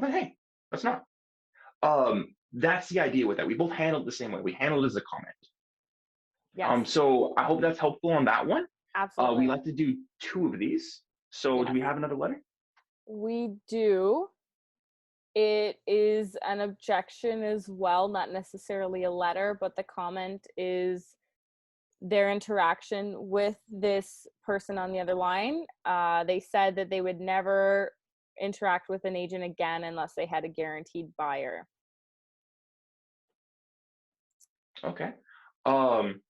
well, then, hey, let's not. That's the idea with that. We both handled it the same way. We handled it as a comment. Yes, So I hope that's helpful on that one. We absolutely. like to do two of these. So do Yes, we have another letter? we do. It is an objection as well, not necessarily a letter, but the comment is their interaction with this person on the other line. They said that they would never interact with an agent again unless they had a guaranteed buyer. Okay. Um,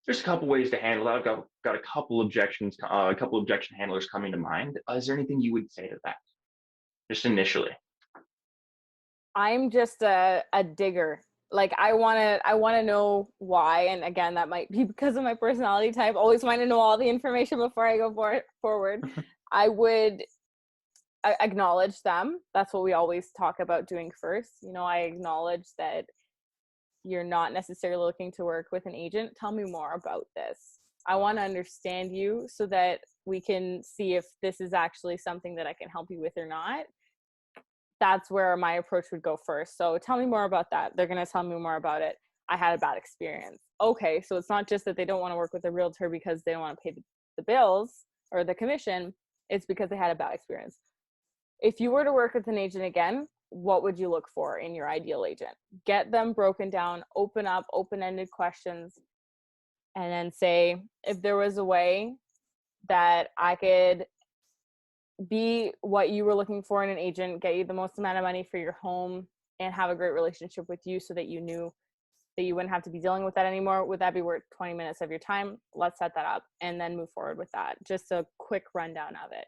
there's a couple ways to handle that. I've got a couple objections, a couple objection handlers coming to mind. Is there anything you would say to that, just initially? I'm just a digger. Like I wanna know why, and again, that might be because of my personality type. Always want to know all the information before I go forward. I would acknowledge them. That's what we always talk about doing first. I acknowledge that you're not necessarily looking to work with an agent. Tell me more about this. I want to understand you so that we can see if this is actually something that I can help you with or not. That's where my approach would go first. So tell me more about that. They're going to tell me more about it. I had a bad experience. Okay, so it's not just that they don't want to work with a realtor because they don't want to pay the bills or the commission. It's because they had a bad experience. If you were to work with an agent again, what would you look for in your ideal agent? Get them broken down, open up, open-ended questions, and then say, if there was a way that I could be what you were looking for in an agent, get you the most amount of money for your home, and have a great relationship with you so that you knew that you wouldn't have to be dealing with that anymore, would that be worth 20 minutes of your time? Let's set that up and then move forward with that. Just a quick rundown of it.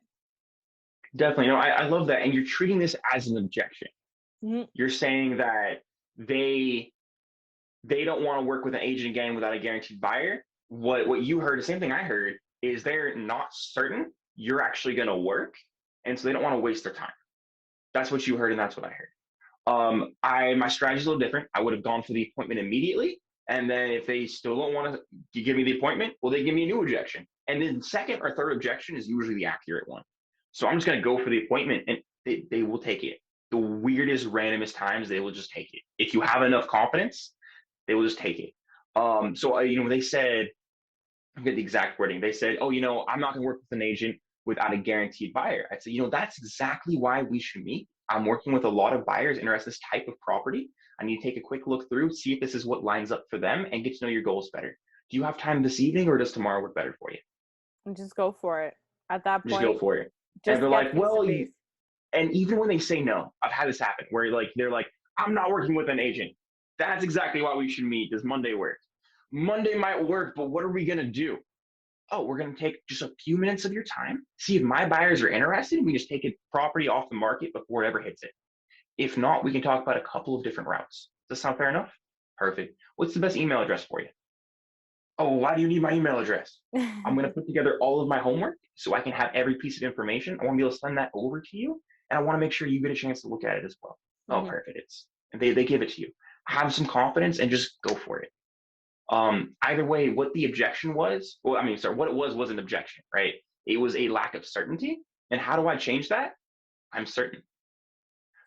Definitely. No, I love that. And you're treating this as an objection. Mm-hmm. You're saying that they they don't want to work with an agent again without a guaranteed buyer. What you heard, the same thing I heard, is they're not certain you're actually going to work, and so they don't want to waste their time. That's what you heard, and that's what I heard. I my strategy is a little different. I would have gone for the appointment immediately, and then if they still don't want to give me the appointment, well, they give me a new objection, and then second or third objection is usually the accurate one. So I'm just going to go for the appointment, and they will take it. The weirdest, randomest times they will just take it. If you have enough confidence, they will just take it. They said, I forget the exact wording. They said, oh, I'm not going to work with an agent without a guaranteed buyer. I said, that's exactly why we should meet. I'm working with a lot of buyers interested in this type of property. I need to take a quick look through, see if this is what lines up for them, and get to know your goals better. Do you have time this evening, or does tomorrow work better for you? And just go for it. At that Just go point, for it. And just they're get like, face to well, face. and even when they say no, I've had this happen where they're like, I'm not working with an agent. That's exactly why we should meet. Does Monday work? Monday might work, but what are we gonna do? Oh, we're gonna take just a few minutes of your time, see if my buyers are interested. We just take a property off the market before it ever hits it. If not, we can talk about a couple of different routes. Does that sound fair enough? Perfect. What's the best email address for you? Oh, why do you need my email address? I'm going to put together all of my homework so I can have every piece of information. I want to be able to send that over to you. And I want to make sure you get a chance to look at it as well. Oh, Mm-hmm. perfect. They give it to you. Have some confidence and just go for it. Either way, what the objection was, well, I mean, sorry, what it was an objection, right? It was a lack of certainty. And how do I change that? I'm certain.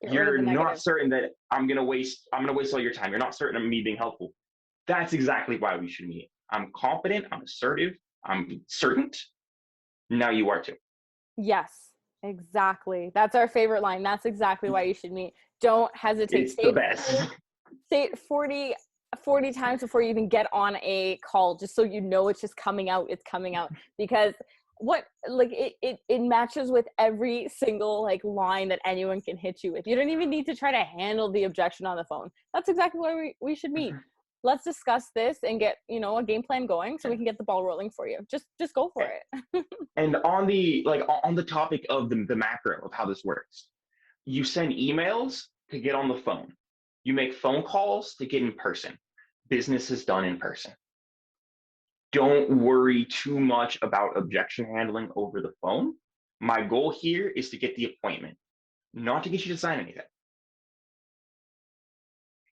Get rid of You're the not negative. certain that I'm gonna waste all your time. You're not certain of me being helpful. That's exactly why we should meet. I'm confident, I'm assertive, I'm certain. Now you are too. Yes, exactly. That's our favorite line. That's exactly why you should meet. Don't hesitate. It's the best. Say it 40 times before you even get on a call, just so you know it's just coming out. It's coming out. Because it matches with every single line that anyone can hit you with. You don't even need to try to handle the objection on the phone. That's exactly why we should meet. Let's discuss this and get a game plan going so we can get the ball rolling for you. Just go for it. And on the topic of the macro of how this works, you send emails to get on the phone. You make phone calls to get in person. Business is done in person. Don't worry too much about objection handling over the phone. My goal here is to get the appointment, not to get you to sign anything.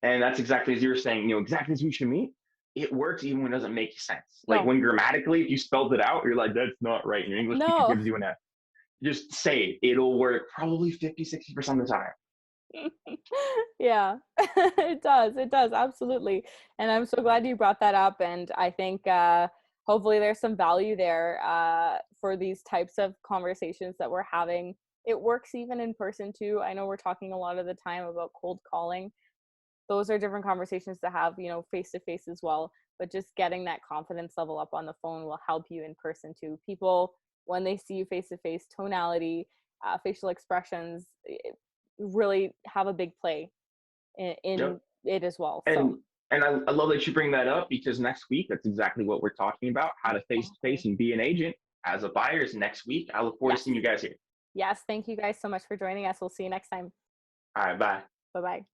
And that's exactly as you were saying, exactly as we should meet. It works even when it doesn't make sense. Like No, when grammatically, if you spelled it out, you're like, that's not right. And your English teacher no. gives you an F. just say it. It'll work probably 50, 60% of the time. Yeah, it does absolutely. And I'm so glad you brought that up, and I think hopefully there's some value there for these types of conversations that we're having. It works even in person too. I know we're talking a lot of the time about cold calling. Those are different conversations to have, you know, face to face as well, but just getting that confidence level up on the phone will help you in person too. People, when they see you face to face, tonality, facial expressions, really have a big play Yep. in it as well. So And I love that you bring that up because next week that's exactly what we're talking about, how to face to face exactly. and be an agent as a buyer is next week. I look forward to Yes. seeing you guys here. Yes. Thank you guys so much for joining us. We'll see you next time. All right, bye. Bye bye.